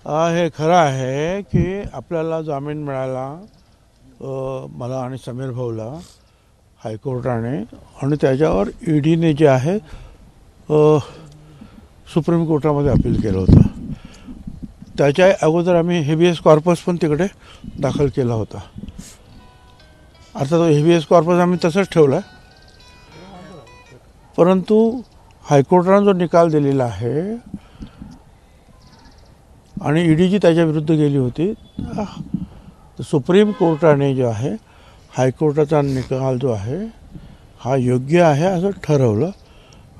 हे खरं आहे की आपल्याला जामीन मिळाला मला आणि समीर भाऊला हायकोर्टाने, आणि त्याच्यावर ईडीने जे आहे सुप्रीम कोर्टामध्ये अपील केलं होतं. त्याच्या अगोदर आम्ही हेबियस कॉर्पस पण तिकडे दाखल केला होता. आता तो हेबियस कॉर्पस आम्ही तसंच ठेवला, परंतु हायकोर्टाने जो निकाल दिलेला आहे आणि ईडीची त्याच्या विरुद्ध गेली होती, सुप्रीम कोर्टाने जो आहे हायकोर्टाचा निकाल जो आहे हा योग्य आहे असं ठरवलं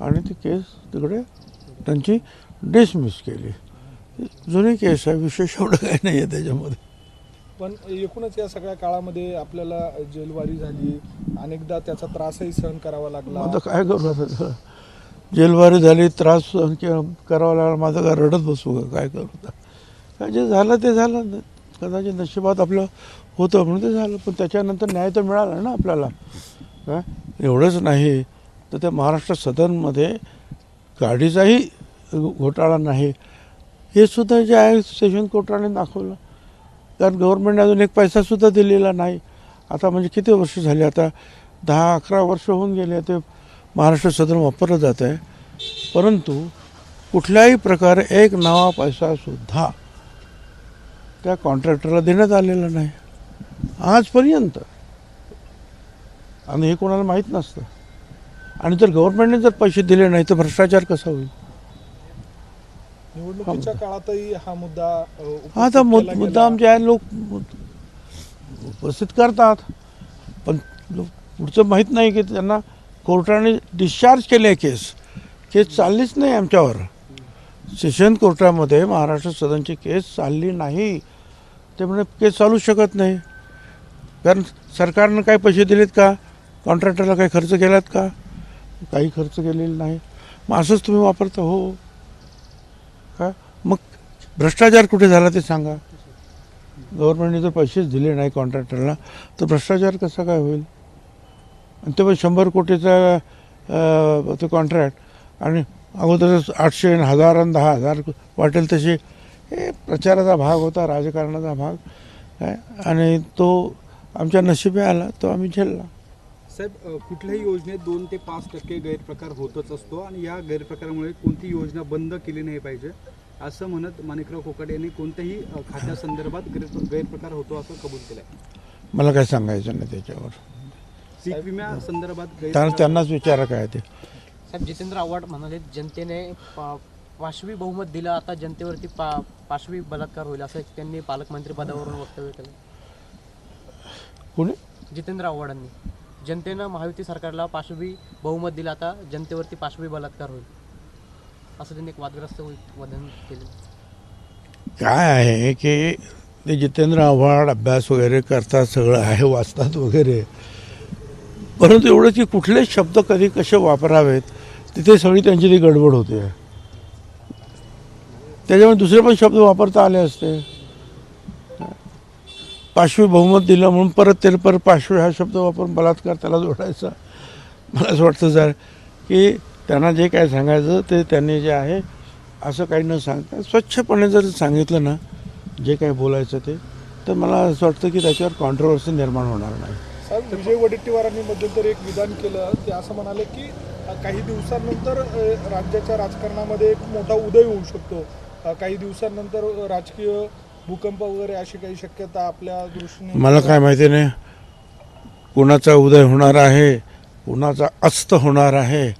आणि ती केस तिकडे त्यांची डिसमिस केली. जुनी केस आहे, विशेष एवढं काही नाही आहे त्याच्यामध्ये. पण एकूणच या सगळ्या काळामध्ये आपल्याला जेलवारी झाली, अनेकदा त्याचा त्रासही सहन करावा लागला. आता काय करू, आता जेलवारी झाली, त्रास सहन करावा लागला, माझं काय रडत बसू का, काय करू. काय जे झालं ते झालं, कदाचित नशिबात आपलं होतं म्हणून ते झालं. पण त्याच्यानंतर न्याय तर मिळाला ना आपल्याला. काय एवढंच नाही तर त्या महाराष्ट्र सदनमध्ये गाडीचाही घोटाळा नाही हे सुद्धा जे आहे सेशन कोर्टाने दाखवलं. कारण गव्हर्नमेंटने अजून एक पैसासुद्धा दिलेला नाही. आता म्हणजे किती वर्ष झाली, आता 10-11 वर्ष होऊन गेले ते महाराष्ट्र सदन वापरलं जात आहे, परंतु कुठल्याही प्रकारे एक नवा पैसासुद्धा त्या कॉन्ट्रॅक्टरला देण्यात आलेला नाही आजपर्यंत. आणि हे कोणाला माहीत नसतं. आणि जर गव्हर्नमेंटने जर पैसे दिले नाही तर भ्रष्टाचार कसा होईल. निवडणुकीच्या काळातही हा मुद्दा आता मुद्दा आमचे आहे लोक उपस्थित करतात, पण पुढचं माहीत नाही की त्यांना कोर्टाने डिस्चार्ज केले. केस चाललीच नाही आमच्यावर. सेशन कोर्टामध्ये महाराष्ट्र सदनची केस चालली नाही, त्यामुळे केस चालू शकत नाही. कारण सरकारनं काही पैसे दिलेत का, कॉन्ट्रॅक्टरला काही खर्च केलात का, काही खर्च केलेला नाही. मग असंच तुम्ही वापरता हो का. मग भ्रष्टाचार कुठे झाला ते सांगा. गव्हर्नमेंटने जर पैसेच दिले नाही कॉन्ट्रॅक्टरला तर भ्रष्टाचार कसा काय होईल. आणि ते पण 100 कोटीचा तो कॉन्ट्रॅक्ट आणि अगोदरच 800 आणि 1000 आणि 10,000 वाटेल तसे हे प्रचाराचा भाग होता, राजकारणाचा भाग काय, आणि तो आमच्या नशिबी आला, तो आम्ही झेलला. साहेब, कुठल्याही योजनेत 2 ते 5% गैरप्रकार होतच असतो आणि या गैरप्रकारामुळे कोणती योजना बंद केली नाही पाहिजे असं म्हणत माणिकराव कोकाटे यांनी कोणत्याही खात्यासंदर्भात गैरप्रकार होतो असं कबूल केलं आहे. मला काय सांगायचं नाही त्याच्यावर. पीक विम्या संदर्भात त्यांनाच विचारा काय ते. साहेब, जितेंद्र आव्हाड म्हणाले जनतेने पाशवी बहुमत दिलं, आता जनतेवरती पाशवी बलात्कार होईल असं त्यांनी पालकमंत्री पदावरून वक्तव्य केलं. कोणी? जितेंद्र आव्हाडांनी जनतेनं महायुती सरकारला पाशवी बहुमत दिलं, आता जनतेवरती पाशवी बलात्कार होईल असं त्यांनी एक वादग्रस्त वदन केलं. काय आहे की ते जितेंद्र आव्हाड अभ्यास वगैरे करतात, सगळं आहे, वाचतात वगैरे, परंतु एवढंच की कुठले शब्द कधी कसे वापरावेत तिथे सगळी त्यांची ती गडबड होते. त्याच्यामुळे दुसरे पण शब्द वापरता आले असते. पाशवी बहुमत दिलं म्हणून परत पाशवी हा शब्द वापरून बलात्कार त्याला जोडायचा. मला असं वाटतं जर की त्यांना जे काय सांगायचं ते त्यांनी जे आहे असं काही न सांगता स्वच्छपणे जर सांगितलं ना जे काही बोलायचं ते, तर मला असं वाटतं की त्याच्यावर कॉन्ट्रोवर्सी निर्माण होणार नाही. साहेब, विजय वडेट्टीवारांनी मध्यंतरी एक विधान केलं. ते असं म्हणाले की काही दिवसांनंतर राज्याच्या राजकारणामध्ये एक मोठा उदय होऊ शकतो, काही दिवसांनंतर राजकीय भूकंप वगैरे अशी काही शक्यता आपल्या दृष्टीने. मला काय माहिती नाही कुणाचा उदय होणार आहे, कुणाचा अस्त होणार आहे,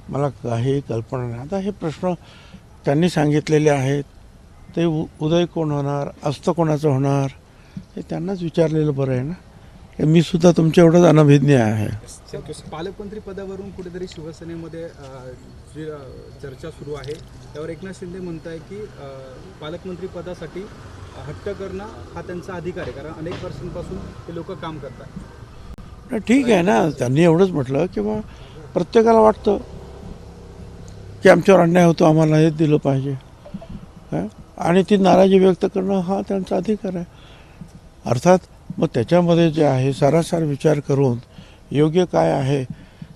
मला काही कल्पना नाही. आता हे प्रश्न त्यांनी सांगितलेले आहेत, ते उदय कोण होणार, अस्त कोणाचं होणार हे त्यांनाच विचारलेलं बरं आहे ना. मी सुद्धा तुमच्या एवढंच अनभिज्ञ आहे. पालकमंत्री पदावरून कुठेतरी शिवसेनेमध्ये जी चर्चा सुरू आहे त्यावर एकनाथ शिंदे म्हणत आहे की पालकमंत्री पदासाठी हट्ट करणं हा त्यांचा अधिकार आहे, कारण अनेक वर्षांपासून ते लोक काम करतात. ठीक आहे ना, त्यांनी एवढंच म्हटलं की बा प्रत्येकाला वाटतं की आमच्यावर अन्याय होतो, आम्हाला हे दिलं पाहिजे आणि ती नाराजी व्यक्त करणं हा त्यांचा अधिकार आहे. अर्थात मग त्याच्यामध्ये जे आहे सारासार विचार करून योग्य काय आहे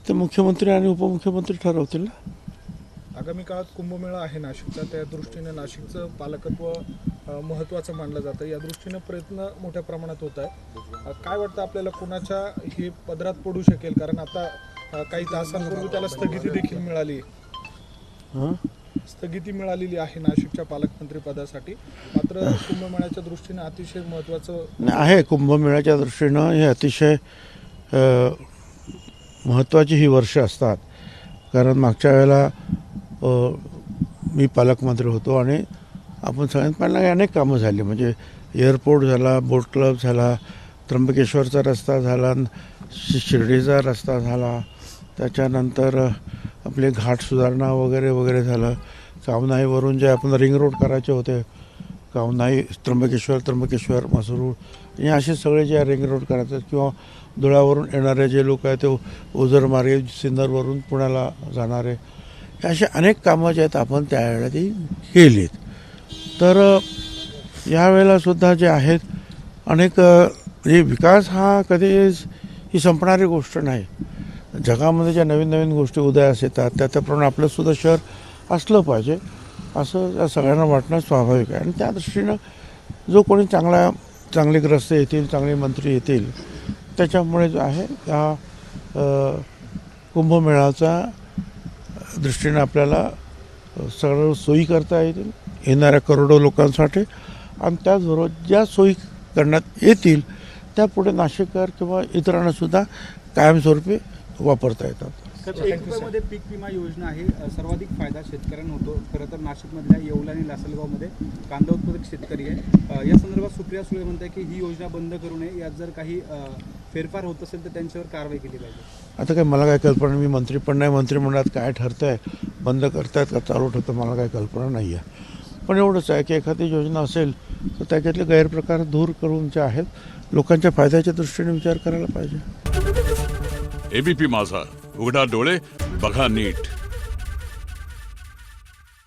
ते मुख्यमंत्री आणि उपमुख्यमंत्री ठरवतील ना. आगामी काळात कुंभमेळा आहे नाशिकचा, त्या दृष्टीने नाशिकचं पालकत्व महत्त्वाचं मानलं जातं, या दृष्टीने प्रयत्न मोठ्या प्रमाणात होत आहे. काय वाटतं आपल्याला कुणाच्या हे पदरात पडू शकेल, कारण आता काही तासांपूर्वी त्याला स्थगिती देखील मिळाली, स्थगिती मिळालेली आहे नाशिकच्या पालकमंत्री पदासाठी, मात्र कुंभमेळ्याच्या दृष्टीने अतिशय महत्त्वाचं आहे. कुंभमेळ्याच्या दृष्टीनं हे अतिशय महत्त्वाची ही वर्ष असतात, कारण मागच्या वेळेला मी पालकमंत्री होतो आणि आपण सगळ्यांत पहिल्यांदा अनेक कामं झाली, म्हणजे एअरपोर्ट झाला, बोट क्लब झाला, त्र्यंबकेश्वरचा रस्ता झाला, शिर्डीचा रस्ता झाला, त्याच्यानंतर आपले घाट सुधारणा वगैरे वगैरे झालं. कामनाईवरून जे आपण रिंग रोड करायचे होते, कामनाई त्र्यंबकेश्वर मसरूळ, हे असे सगळे जे रिंग रोड करायचे, किंवा धुळ्यावरून येणारे जे लोक आहेत ते ओझरमार्गे सिन्नरवरून पुण्याला जाणारे, हे असे अनेक कामं जे आहेत आपण त्यावेळेला ती केलीत. तर यावेळेलासुद्धा जे आहेत अनेक म्हणजे विकास हा कधी ही संपणारी गोष्ट नाही. जगामध्ये ज्या नवीन नवीन गोष्टी उदयास येतात त्याप्रमाणे आपलंसुद्धा शहर असलं पाहिजे असं या सगळ्यांना वाटणं स्वाभाविक आहे. आणि त्या दृष्टीनं जो कोणी चांगले ग्रस्त येतील, चांगले मंत्री येतील, त्याच्यामुळे जो आहे या कुंभमेळ्याचा दृष्टीनं आपल्याला सगळं सोयी करता येतील येणाऱ्या करोडो लोकांसाठी, आणि त्याचबरोबर ज्या सोयी करण्यात येतील त्या पुढे नाशिककर किंवा इतरांनासुद्धा कायमस्वरूपी वापरता येतात. मध्ये पीक विमा योजना आहे, सर्वाधिक फायदा शेतकऱ्यांना होतो. खरं तर नाशिकमधल्या येवला आणि लासलगावमध्ये कांदा उत्पादक शेतकरी आहे. या संदर्भात सुप्रिया सुळे म्हणते की ही योजना बंद करू नये, यात जर काही फेरफार होत असेल तर त्यांच्यावर कारवाई केली पाहिजे. आता काय मला काय कल्पना, मी मंत्री पण नाही, मंत्रिमंडळात काय ठरतं आहे, बंद करतायत का चालू ठरतं, मला काय कल्पना नाही आहे. पण एवढंच आहे की एखादी योजना असेल तर त्याच्यातले गैरप्रकार दूर करून जे आहेत लोकांच्या फायद्याच्या दृष्टीने विचार करायला पाहिजे. एबीपी माझा, उघडा डोळे बघा नीट.